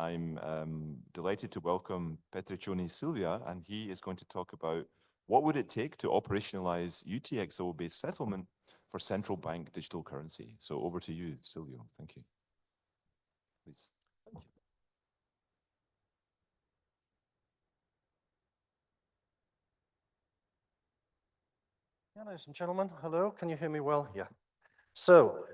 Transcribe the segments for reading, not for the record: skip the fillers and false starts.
I'm delighted to welcome Petriconi Silvia, and he is going to talk about what would it take to operationalize UTXO-based settlement for central bank digital currency. So over to you, Silvio. Thank you. Please. Thank you. Yeah, ladies and gentlemen, hello. Can you hear me well? Yeah. So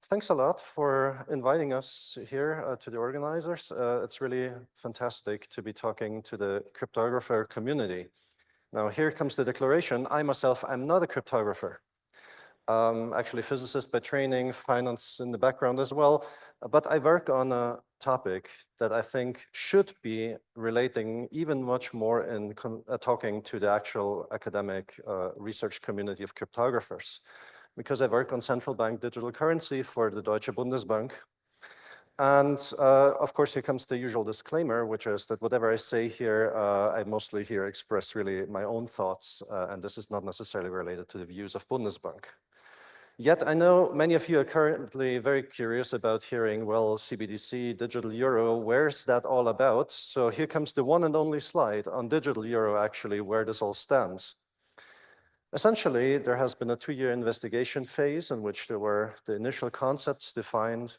thanks a lot for inviting us here to the organizers. It's really fantastic to be talking to the cryptographer community. Now, here comes the declaration. I myself, I'm not a cryptographer. Actually, physicist by training, finance in the background as well. But I work on a topic that I think should be relating even much more in talking to the actual academic research community of cryptographers. Because I work on central bank digital currency for the Deutsche Bundesbank. And of course, here comes the usual disclaimer, which is that whatever I say here, I mostly here express really my own thoughts, and this is not necessarily related to the views of Bundesbank. Yet I know many of you are currently very curious about hearing, well, CBDC, digital euro, where's that all about? So here comes the one and only slide on digital euro, actually, where this all stands. Essentially, there has been a 2-year investigation phase in which there were the initial concepts defined,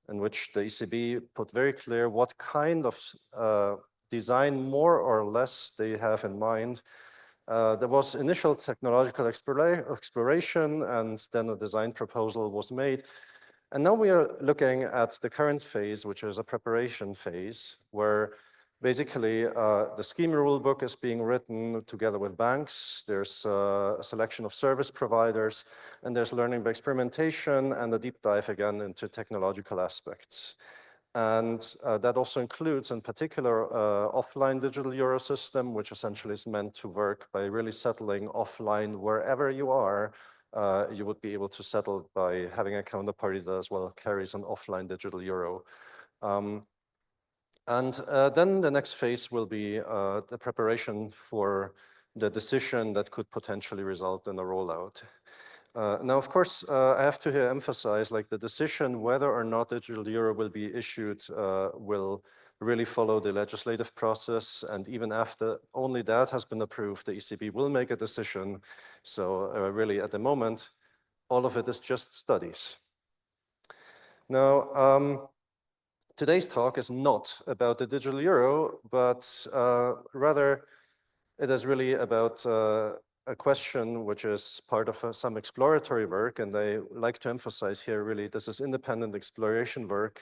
in which the ECB put very clear what kind of design more or less they have in mind. There was initial technological exploration, and then a design proposal was made. And now we are looking at the current phase, which is a preparation phase, where basically, the scheme rule book is being written together with banks. There's a selection of service providers, and there's learning by experimentation and a deep dive again into technological aspects. And that also includes, in particular, offline digital euro system, which essentially is meant to work by really settling offline wherever you are. You would be able to settle by having a counterparty that as well carries an offline digital euro. Then the next phase will be the preparation for the decision that could potentially result in a rollout. Now, of course, I have to here emphasize, like, the decision whether or not digital euro will be issued will really follow the legislative process. And even after only that has been approved, the ECB will make a decision. So really, at the moment, all of it is just studies. Now, today's talk is not about the digital euro, but rather it is really about a question which is part of some exploratory work. And I like to emphasize here really this is independent exploration work.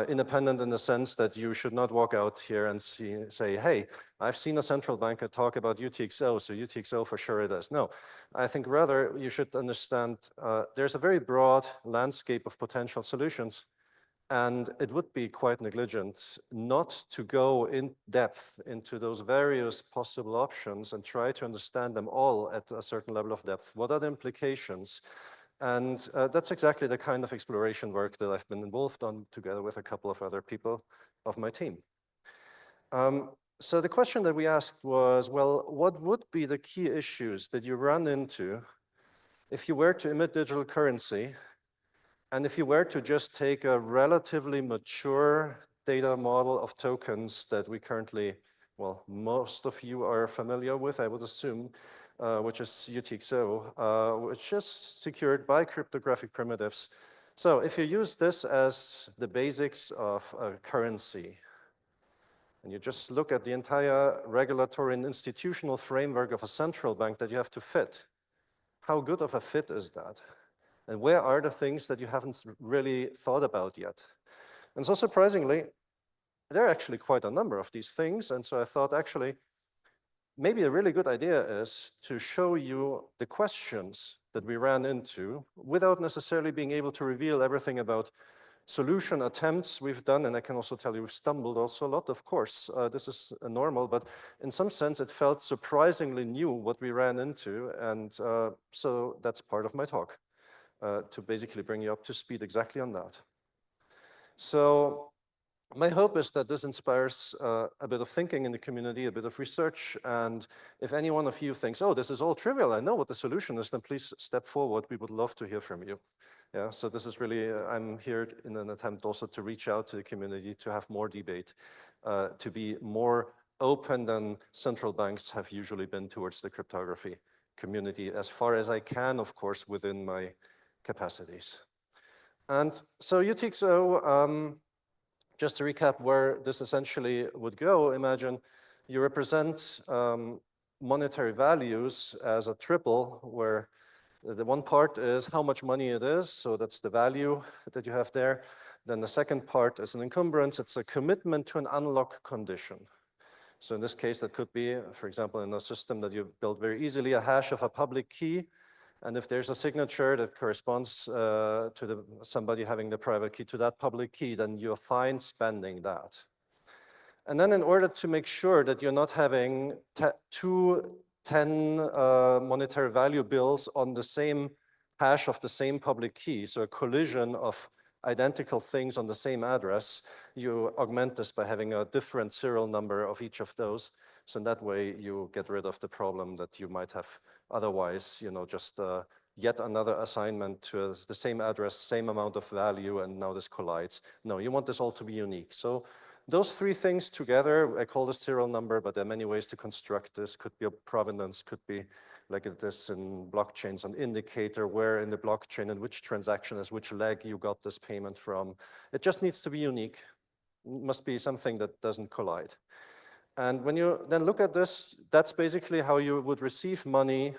Independent in the sense that you should not walk out here and say, hey, I've seen a central banker talk about UTXO, so UTXO for sure it is. No, I think rather you should understand there's a very broad landscape of potential solutions. And it would be quite negligent not to go in depth into those various possible options and try to understand them all at a certain level of depth. What are the implications? And that's exactly the kind of exploration work that I've been involved on together with a couple of other people of my team. So the question that we asked was, well, what would be the key issues that you run into if you were to emit digital currency? And if you were to just take a relatively mature data model of tokens that we currently, well, most of you are familiar with, I would assume, which is UTXO, which is secured by cryptographic primitives. So if you use this as the basics of a currency, and you just look at the entire regulatory and institutional framework of a central bank that you have to fit, how good of a fit is that? And where are the things that you haven't really thought about yet? And so surprisingly, there are actually quite a number of these things. And so I thought, actually, maybe a really good idea is to show you the questions that we ran into without necessarily being able to reveal everything about solution attempts we've done. And I can also tell you we've stumbled also a lot, of course. This is normal, but in some sense, it felt surprisingly new what we ran into. And so that's part of my talk. To basically bring you up to speed exactly on that. So My hope is that this inspires a bit of thinking in the community, a bit of research. And if any one of you thinks, oh, this is all trivial, I know what the solution is, then please step forward. We would love to hear from you. Yeah, so this is really, I'm here in an attempt also to reach out to the community, to have more debate, to be more open than central banks have usually been towards the cryptography community, as far as I can, of course, within my capacities. And so UTXO, just to recap where this essentially would go, imagine you represent monetary values as a triple, where the one part is how much money it is, so that's the value that you have there. Then the second part is an encumbrance. It's a commitment to an unlock condition. So in this case, that could be, for example, in a system that you built very easily, a hash of a public key. And if there's a signature that corresponds to somebody having the private key to that public key, then you're fine spending that. And then in order to make sure that you're not having two 10 monetary value bills on the same hash of the same public key, so a collision of identical things on the same address, you augment this by having a different serial number of each of those. So in that way, you get rid of the problem that you might have otherwise, just yet another assignment to the same address, same amount of value, and now this collides. No, you want this all to be unique. So those three things together, I call this serial number, but there are many ways to construct this. Could be a provenance, could be like this in blockchains, an indicator where in the blockchain and which transaction is which leg you got this payment from. It just needs to be unique. It must be something that doesn't collide. And when you then look at this, that's basically how you would receive money.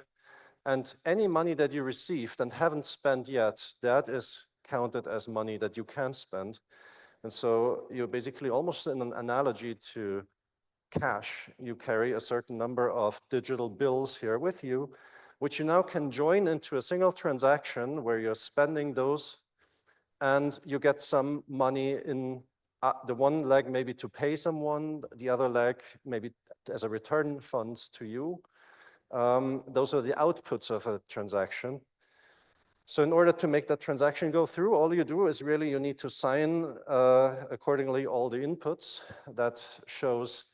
And any money that you received and haven't spent yet, that is counted as money that you can spend. And so you're basically almost in an analogy to cash. You carry a certain number of digital bills here with you, which you now can join into a single transaction where you're spending those and you get some money in the one leg maybe to pay someone, the other leg maybe as a return funds to you. Those are the outputs of a transaction. So in order to make that transaction go through, all you do is really you need to sign accordingly all the inputs. That shows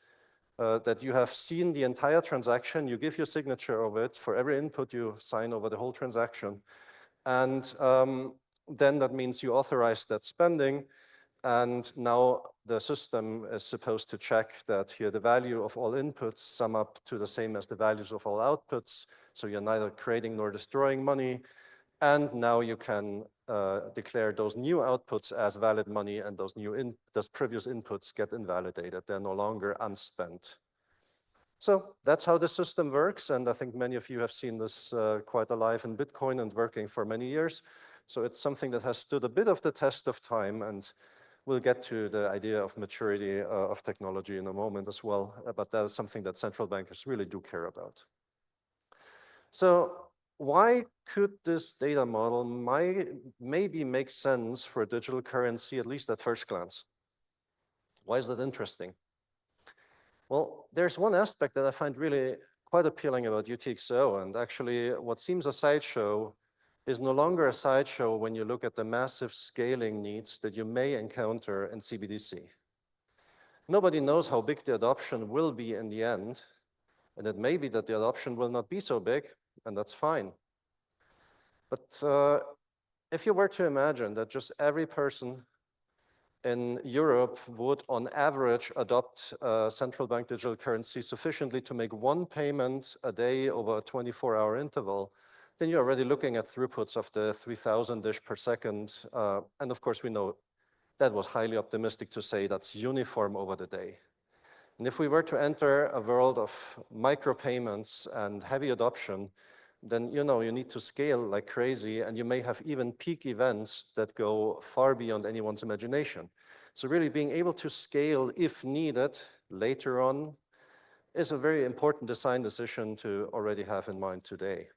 that you have seen the entire transaction. You give your signature of it for every input you sign over the whole transaction. And then that means you authorize that spending. And now the system is supposed to check that here the value of all inputs sum up to the same as the values of all outputs. So you're neither creating nor destroying money. And now you can declare those new outputs as valid money, and those previous inputs get invalidated. They're no longer unspent. So that's how the system works. And I think many of you have seen this quite alive in Bitcoin and working for many years. So it's something that has stood a bit of the test of time, and we'll get to the idea of maturity of technology in a moment as well. But that is something that central bankers really do care about. So why could this data model maybe make sense for a digital currency, at least at first glance? Why is that interesting? Well, there's one aspect that I find really quite appealing about UTXO, and actually what seems a sideshow is no longer a sideshow when you look at the massive scaling needs that you may encounter in CBDC. Nobody knows how big the adoption will be in the end, and it may be that the adoption will not be so big, and that's fine. But if you were to imagine that just every person in Europe would, on average, adopt central bank digital currency sufficiently to make one payment a day over a 24-hour interval, then you're already looking at throughputs of the 3,000-ish per second. And of course, we know that was highly optimistic to say that's uniform over the day. And if we were to enter a world of micropayments and heavy adoption, then you need to scale like crazy, and you may have even peak events that go far beyond anyone's imagination. So really being able to scale if needed later on is a very important design decision to already have in mind today.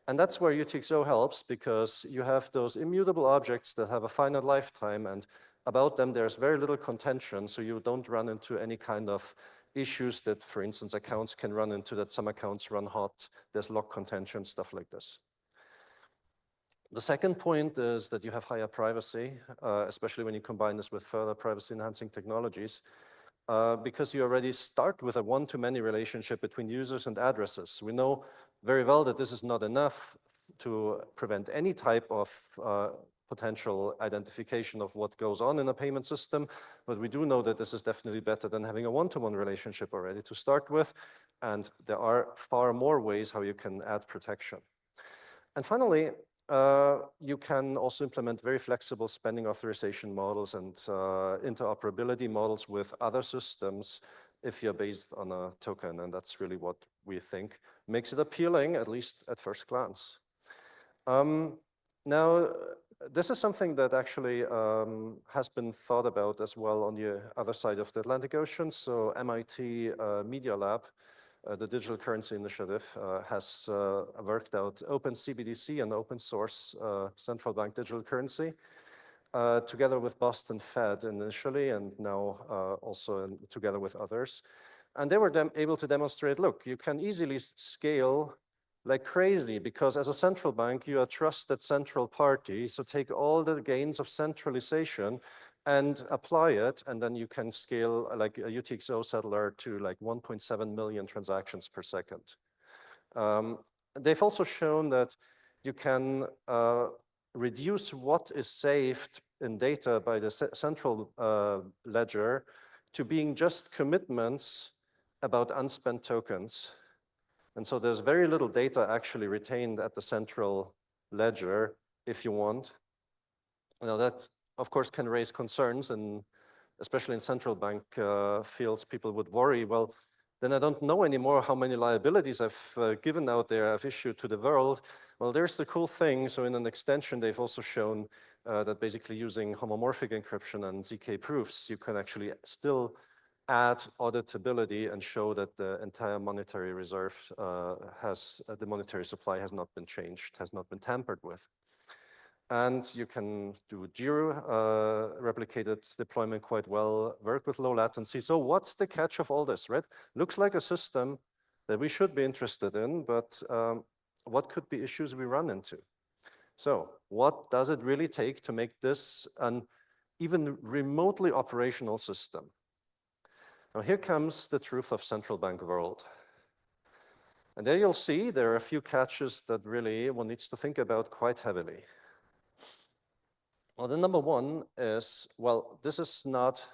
And that's where UTXO helps, because you have those immutable objects that have a finite lifetime, and about them there's very little contention, so you don't run into any kind of issues that, for instance, accounts can run into, that some accounts run hot, there's lock contention, stuff like this. The second point is that you have higher privacy, especially when you combine this with further privacy-enhancing technologies, because you already start with a one-to-many relationship between users and addresses. We know very well that this is not enough to prevent any type of potential identification of what goes on in a payment system, but we do know that this is definitely better than having a one-to-one relationship already to start with, and there are far more ways how you can add protection. And finally, you can also implement very flexible spending authorization models and interoperability models with other systems if you're based on a token, and that's really what we think makes it appealing, at least at first glance. Now, this is something that actually has been thought about as well on the other side of the Atlantic Ocean. So MIT Media Lab, the Digital Currency Initiative, has worked out open CBDC and open source central bank digital currency, together with Boston Fed initially, and now also together with others. And they were able to demonstrate, look, you can easily scale like crazy, because as a central bank, you are a trusted central party. So take all the gains of centralization and apply it, and then you can scale like a UTXO settler to like 1.7 million transactions per second. They've also shown that you can reduce what is saved in data by the central ledger to being just commitments about unspent tokens. And so there's very little data actually retained at the central ledger if you want. Now that, of course, can raise concerns, and especially in central bank fields, people would worry, well, then I don't know anymore how many liabilities I've given out there, I've issued to the world. Well, there's the cool thing. So in an extension, they've also shown that basically using homomorphic encryption and ZK proofs, you can actually still add auditability and show that the entire monetary reserve the monetary supply has not been changed, has not been tampered with. And you can do Giro replicated deployment quite well, work with low latency. So what's the catch of all this, right? Looks like a system that we should be interested in, but what could be issues we run into? So what does it really take to make this an even remotely operational system? Now here comes the truth of central bank world. And there you'll see there are a few catches that really one needs to think about quite heavily. Well, the number one is, well, this is not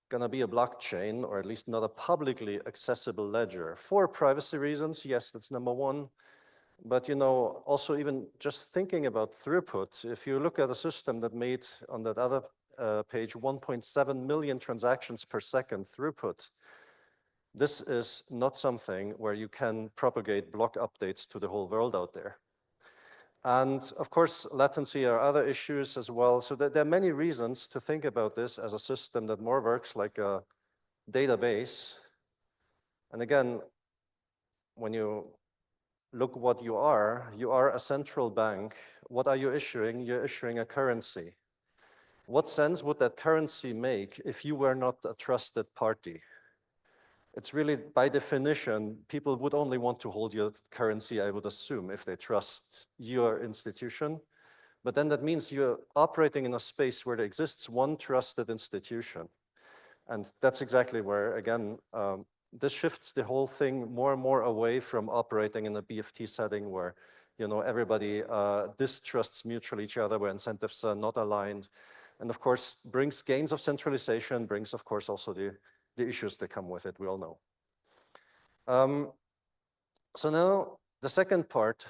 gonna be a blockchain, or at least not a publicly accessible ledger. For privacy reasons, yes, that's number one. But you know, also even just thinking about throughput, if you look at a system that made on that other page 1.7 million transactions per second throughput, this is not something where you can propagate block updates to the whole world out there. And of course, latency are other issues as well. So there are many reasons to think about this as a system that more works like a database. And again, when you look what you are a central bank. What are you issuing? You're issuing a currency. What sense would that currency make if you were not a trusted party? It's really, by definition, people would only want to hold your currency, I would assume, if they trust your institution. But then that means you're operating in a space where there exists one trusted institution. And that's exactly where, again, this shifts the whole thing more and more away from operating in a BFT setting where, you know, everybody distrusts mutually each other, where incentives are not aligned. And of course, brings gains of centralization, brings, of course, also the issues that come with it, we all know. So now the second part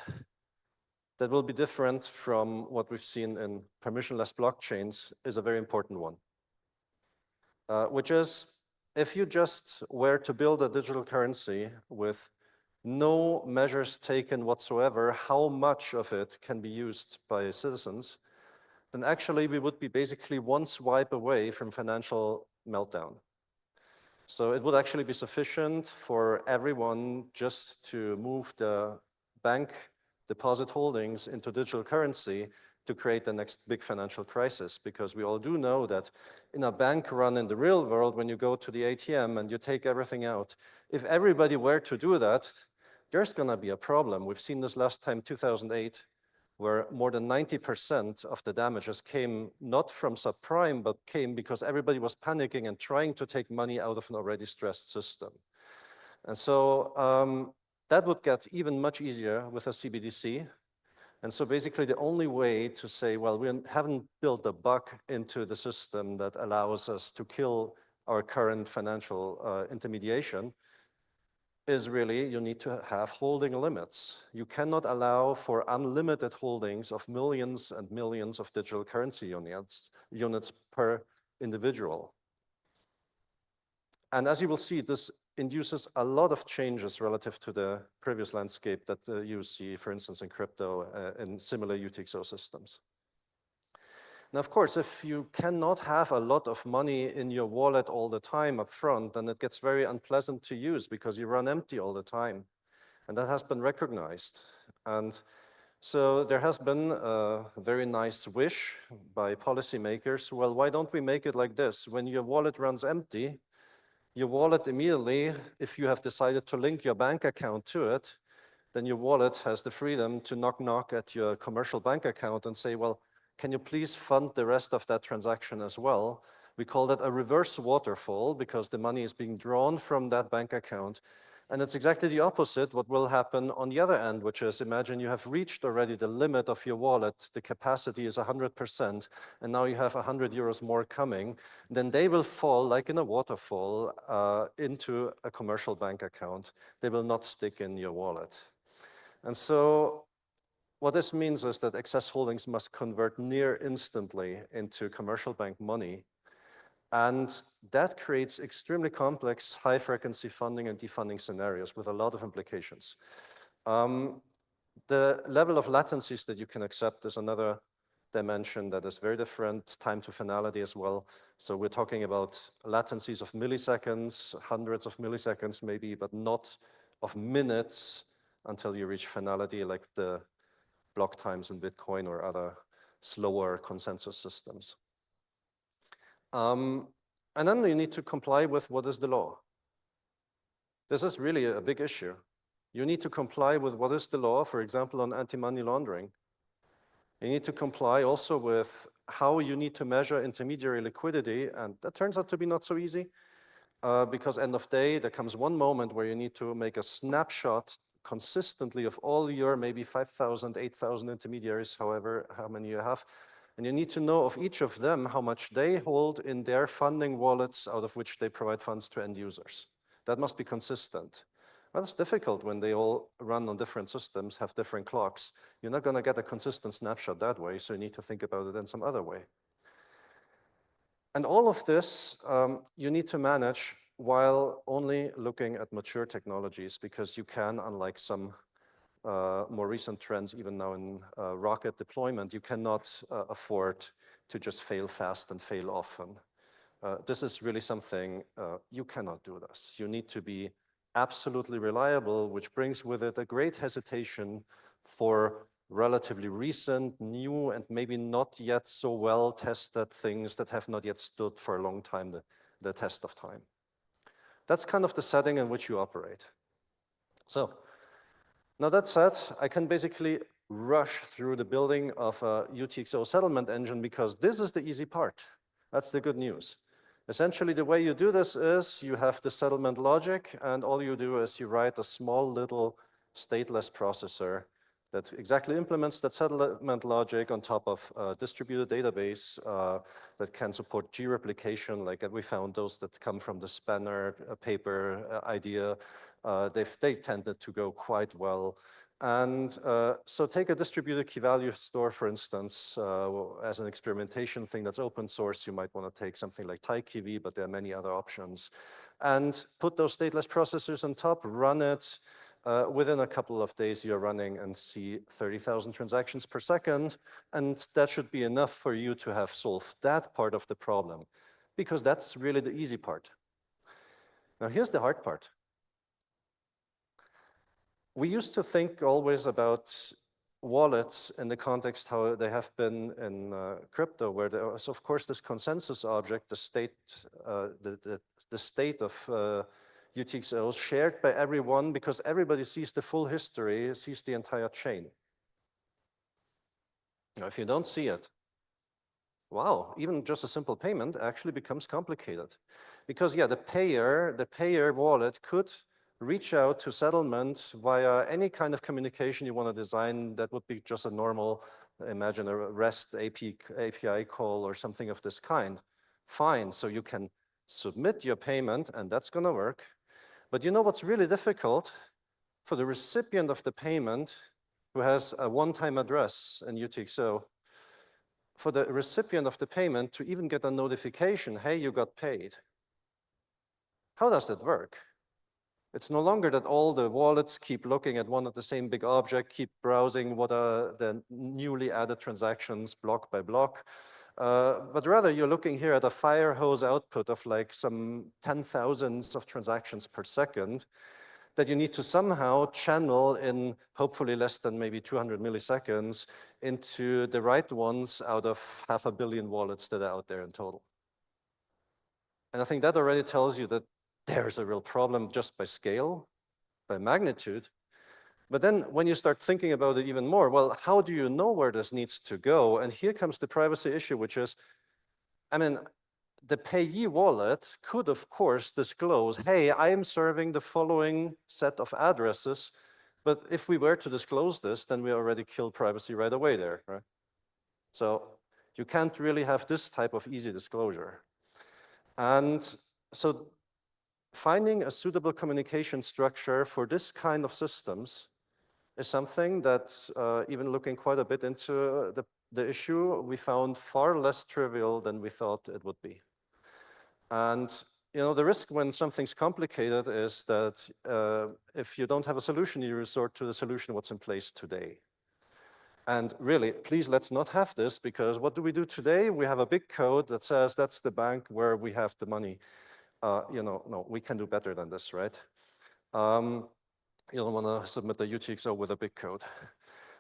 that will be different from what we've seen in permissionless blockchains is a very important one, which is if you just were to build a digital currency with no measures taken whatsoever, how much of it can be used by citizens, then actually we would be basically one swipe away from financial meltdown. So it would actually be sufficient for everyone just to move the bank deposit holdings into digital currency to create the next big financial crisis, because we all do know that in a bank run in the real world, when you go to the ATM and you take everything out, if everybody were to do that, there's gonna be a problem. We've seen this last time, 2008, where more than 90% of the damages came not from subprime, but came because everybody was panicking and trying to take money out of an already stressed system. And so that would get even much easier with a CBDC. And so basically the only way to say, well, we haven't built a bug into the system that allows us to kill our current financial intermediation is really you need to have holding limits. You cannot allow for unlimited holdings of millions and millions of digital currency units per individual. And as you will see, this induces a lot of changes relative to the previous landscape that you see, for instance, in crypto and similar UTXO systems. Now, of course, if you cannot have a lot of money in your wallet all the time up front, then it gets very unpleasant to use because you run empty all the time. And that has been recognized. And so there has been a very nice wish by policymakers. Well, why don't we make it like this? When your wallet runs empty, your wallet immediately, if you have decided to link your bank account to it, then your wallet has the freedom to knock at your commercial bank account and say, well, can you please fund the rest of that transaction as well? We call that a reverse waterfall because the money is being drawn from that bank account. And it's exactly the opposite what will happen on the other end, which is imagine you have reached already the limit of your wallet, the capacity is 100%, and now you have 100 euros more coming, then they will fall like in a waterfall into a commercial bank account. They will not stick in your wallet. And so what this means is that excess holdings must convert near instantly into commercial bank money. And that creates extremely complex high-frequency funding and defunding scenarios with a lot of implications. The level of latencies that you can accept is another dimension that is very different, time to finality as well. So we're talking about latencies of milliseconds, hundreds of milliseconds maybe, but not of minutes until you reach finality like the block times in Bitcoin or other slower consensus systems. And then you need to comply with what is the law. This is really a big issue. You need to comply with what is the law, for example, on anti-money laundering. You need to comply also with how you need to measure intermediary liquidity, and that turns out to be not so easy because end of day, there comes one moment where you need to make a snapshot consistently of all your maybe 5,000, 8,000 intermediaries, however, how many you have. And you need to know of each of them how much they hold in their funding wallets out of which they provide funds to end users. That must be consistent. Well, it's difficult when they all run on different systems, have different clocks. You're not going to get a consistent snapshot that way, so you need to think about it in some other way. And all of this you need to manage while only looking at mature technologies because you can, unlike some more recent trends, even now in rocket deployment, you cannot afford to just fail fast and fail often. This is really something you cannot do this. You need to be absolutely reliable, which brings with it a great hesitation for relatively recent, new, and maybe not yet so well tested things that have not yet stood for a long time, the test of time. That's kind of the setting in which you operate. So now that said, I can basically rush through the building of a UTXO settlement engine because this is the easy part. That's the good news. Essentially, the way you do this is you have the settlement logic, and all you do is you write a small little stateless processor that exactly implements that settlement logic on top of a distributed database that can support G-replication, like we found those that come from the spanner paper idea. They tended to go quite well. And so take a distributed key value store, for instance, as an experimentation thing that's open source. You might want to take something like TiKV, but there are many other options. And put those stateless processors on top, run it. Within a couple of days, you're running and see 30,000 transactions per second. And that should be enough for you to have solved that part of the problem, because that's really the easy part. Now, here's the hard part. We used to think always about wallets in the context how they have been in crypto, where there was, of course, this consensus object, the state of UTXOs shared by everyone because everybody sees the full history, sees the entire chain. Now, if you don't see it, wow, even just a simple payment actually becomes complicated. Because yeah, the payer wallet could reach out to settlement via any kind of communication you want to design that would be just a normal, imagine a REST API call or something of this kind. Fine, so you can submit your payment and that's going to work. But you know what's really difficult? For the recipient of the payment who has a one-time address in UTXO, for the recipient of the payment to even get a notification, hey, you got paid. How does that work? It's no longer that all the wallets keep looking at one of the same big object, keep browsing what are the newly added transactions block by block, but rather you're looking here at a fire hose output of like some 10,000s of transactions per second that you need to somehow channel in hopefully less than maybe 200 milliseconds into the right ones out of 500 million wallets that are out there in total. And I think that already tells you that there's a real problem just by scale, by magnitude. But then when you start thinking about it even more, well, how do you know where this needs to go? And here comes the privacy issue, which is, I mean, the payee wallet could, of course, disclose, hey, I am serving the following set of addresses. But if we were to disclose this, then we already kill privacy right away there, right? So you can't really have this type of easy disclosure. And so finding a suitable communication structure for this kind of systems is something that, even looking quite a bit into the issue, we found far less trivial than we thought it would be. And you know, the risk when something's complicated is that if you don't have a solution, you resort to the solution what's in place today. And really, please, let's not have this, because what do we do today? We have a big code that says that's the bank where we have the money. You know, no, we can do better than this, right? You don't want to submit the UTXO with a big code.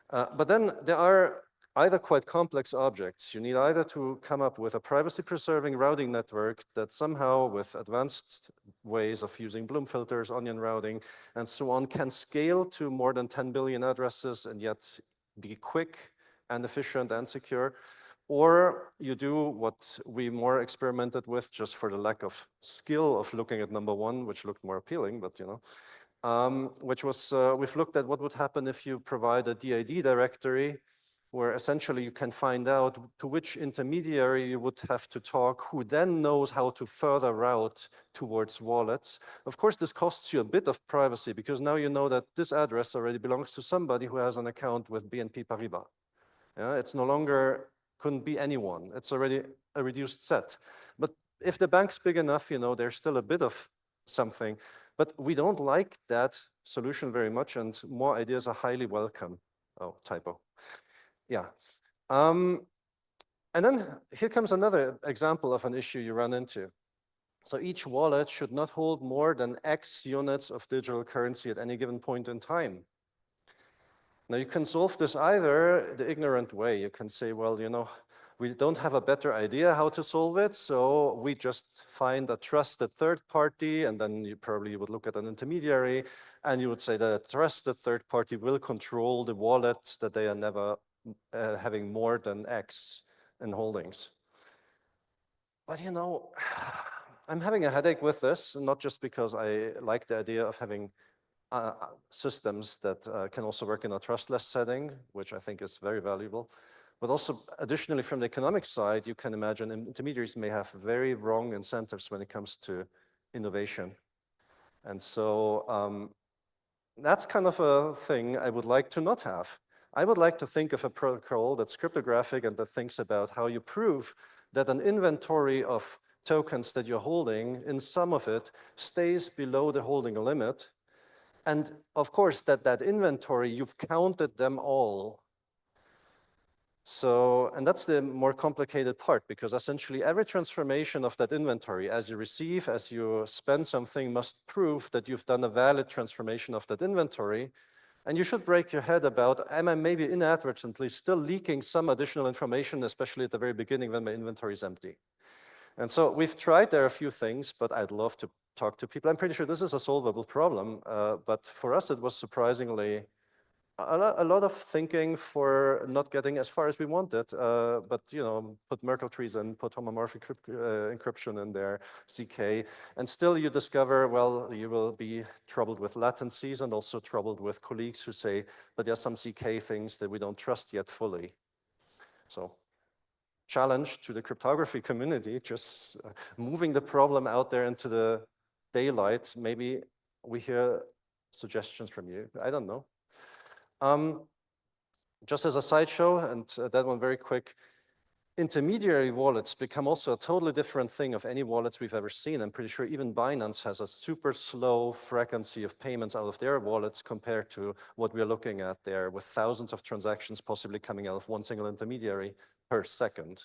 But then there are either quite complex objects. You need either to come up with a privacy-preserving routing network that somehow, with advanced ways of using Bloom filters, onion routing, and so on, can scale to more than 10 billion addresses and yet be quick and efficient and secure. Or you do what we more experimented with just for the lack of skill of looking at number one, which looked more appealing, but you know, which was, we've looked at what would happen if you provide a DID directory where essentially you can find out to which intermediary you would have to talk, who then knows how to further route towards wallets. Of course, this costs you a bit of privacy because now you know that this address already belongs to somebody who has an account with BNP Paribas. Yeah, it's no longer, couldn't be anyone. It's already a reduced set. But if the bank's big enough, you know, there's still a bit of something. But we don't like that solution very much, and more ideas are highly welcome. Oh, typo. Yeah. And then here comes another example of an issue you run into. So each wallet should not hold more than X units of digital currency at any given point in time. Now you can solve this either the ignorant way. You can say, well, you know, we don't have a better idea how to solve it, so we just find a trusted third party, and then you probably would look at an intermediary, and you would say that a trusted third party will control the wallets, that they are never having more than X in holdings. But you know, I'm having a headache with this, not just because I like the idea of having systems that can also work in a trustless setting, which I think is very valuable. But also, additionally, from the economic side, you can imagine intermediaries may have very wrong incentives when it comes to innovation. And so that's kind of a thing I would like to not have. I would like to think of a protocol that's cryptographic and that thinks about how you prove that an inventory of tokens that you're holding, in some of it, stays below the holding limit. And of course, that inventory, you've counted them all. So, and that's the more complicated part, because essentially every transformation of that inventory, as you receive, as you spend something, must prove that you've done a valid transformation of that inventory. And you should break your head about, am I maybe inadvertently still leaking some additional information, especially at the very beginning when my inventory is empty. And so we've tried there a few things, but I'd love to talk to people. I'm pretty sure this is a solvable problem, but for us it was surprisingly a lot of thinking for not getting as far as we wanted, but put Merkle trees and put homomorphic encryption in there, ZK, and still you discover, well, you will be troubled with latencies and also troubled with colleagues who say, but there's some ZK things that we don't trust yet fully. So challenge to the cryptography community, just moving the problem out there into the daylight. Maybe we hear suggestions from you. I don't know. Just as a sideshow, and that one very quick, intermediary wallets become also a totally different thing of any wallets we've ever seen. I'm pretty sure even Binance has a super slow frequency of payments out of their wallets compared to what we're looking at there, with thousands of transactions possibly coming out of one single intermediary per second.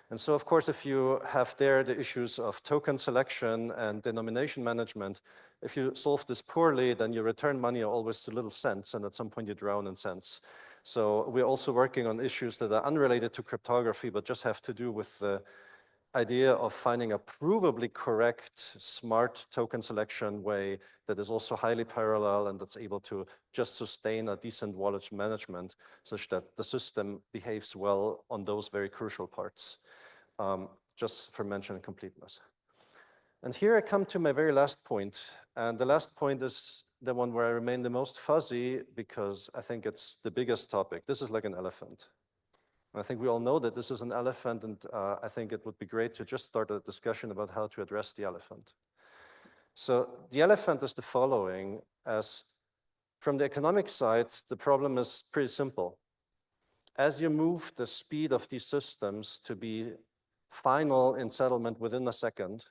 And so, of course, if you have there the issues of token selection and denomination management, if you solve this poorly, then your return money are always to little cents, and at some point you drown in cents. So we're also working on issues that are unrelated to cryptography, but just have to do with the idea of finding a provably correct, smart token selection way that is also highly parallel and that's able to just sustain a decent wallet management such that the system behaves well on those very crucial parts. Just for mention completeness. And here I come to my very last point. And the last point is the one where I remain the most fuzzy because I think it's the biggest topic. This is like an elephant. And I think we all know that this is an elephant, and I think it would be great to just start a discussion about how to address the elephant. So the elephant is the following. As from the economic side, the problem is pretty simple. As you move the speed of these systems to be final in settlement within a second,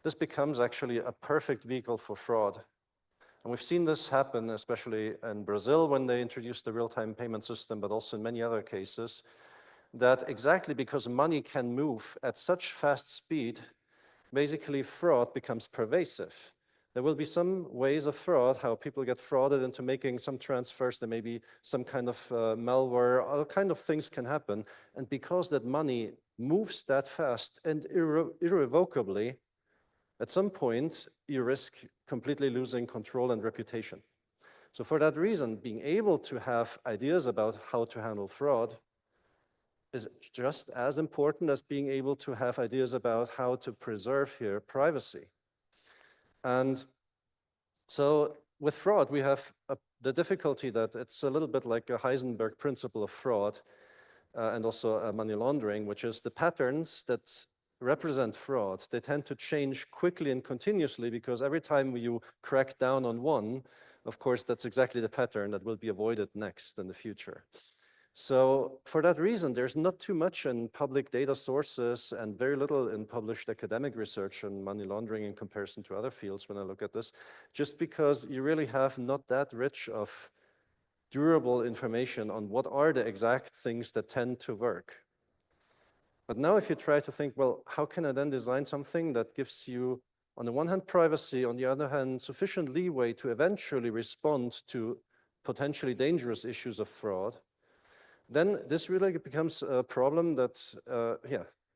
this becomes actually a perfect vehicle for fraud. And we've seen this happen, especially in Brazil when they introduced the real-time payment system, but also in many other cases, that exactly because money can move at such fast speed, basically fraud becomes pervasive. There will be some ways of fraud, how people get frauded into making some transfers. There may be some kind of malware, all kind of things can happen. And because that money moves that fast and irrevocably, at some point, you risk completely losing control and reputation. So for that reason, being able to have ideas about how to handle fraud is just as important as being able to have ideas about how to preserve here privacy. And so with fraud, we have the difficulty that it's a little bit like a Heisenberg principle of fraud and also money laundering, which is the patterns that represent fraud. They tend to change quickly and continuously because every time you crack down on one, of course, that's exactly the pattern that will be avoided next in the future. So for that reason, there's not too much in public data sources and very little in published academic research on money laundering in comparison to other fields when I look at this, just because you really have not that rich of durable information on what are the exact things that tend to work. But now if you try to think, well, how can I then design something that gives you, on the one hand, privacy, on the other hand, sufficient leeway to eventually respond to potentially dangerous issues of fraud, then this really becomes a problem that,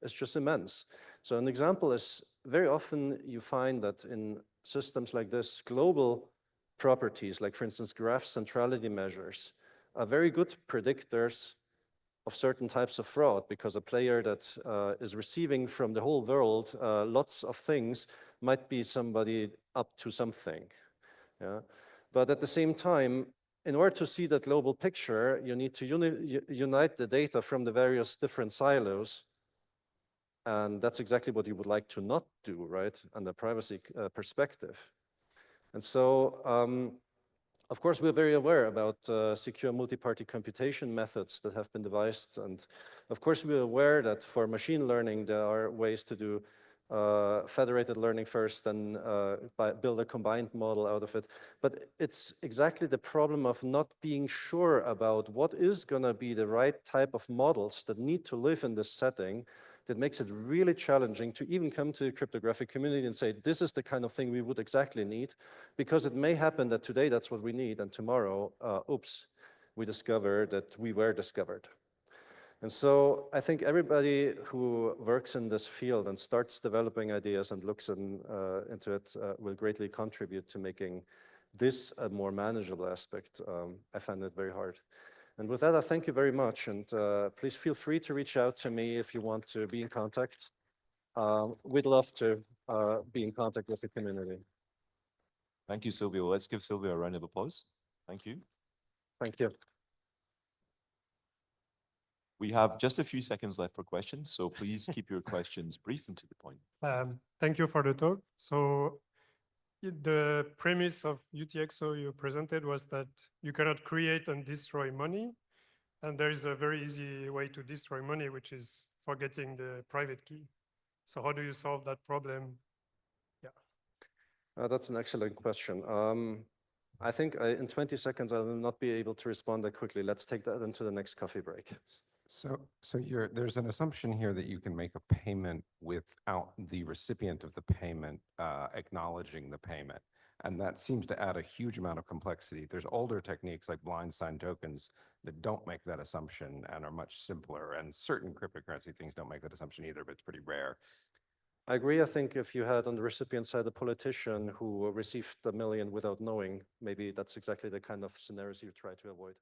is just immense. So an example is very often you find that in systems like this, global properties, like for instance, graph centrality measures, are very good predictors of certain types of fraud because a player that is receiving from the whole world lots of things might be somebody up to something. Yeah? But at the same time, in order to see that global picture, you need to unite the data from the various different silos. And that's exactly what you would like to not do, right, on the privacy perspective. And so, of course, we're very aware about secure multi-party computation methods that have been devised. And of course, we're aware that for machine learning, there are ways to do federated learning first and build a combined model out of it. But it's exactly the problem of not being sure about what is going to be the right type of models that need to live in this setting that makes it really challenging to even come to the cryptographic community and say, this is the kind of thing we would exactly need, because it may happen that today that's what we need, and tomorrow, oops, we discover that we were discovered. And so I think everybody who works in this field and starts developing ideas and looks into it will greatly contribute to making this a more manageable aspect, I find it very hard. And with that, I thank you very much. And please feel free to reach out to me if you want to be in contact. We'd love to be in contact with the community. Thank you, Silvio. Let's give Silvio a round of applause. Thank you. Thank you. We have just a few seconds left for questions, so please keep your questions brief and to the point. Thank you for the talk. So the premise of UTXO you presented was that you cannot create and destroy money. And there is a very easy way to destroy money, which is forgetting the private key. So how do you solve that problem? Yeah. That's an excellent question. I think in 20 seconds, I will not be able to respond that quickly. Let's take that into the next coffee break. So there's an assumption here that you can make a payment without the recipient of the payment acknowledging the payment. And that seems to add a huge amount of complexity. There's older techniques like blind sign tokens that don't make that assumption and are much simpler. And certain cryptocurrency things don't make that assumption either, but it's pretty rare. I agree. I think if you had on the recipient side a politician who received $1 million without knowing, maybe that's exactly the kind of scenarios you try to avoid.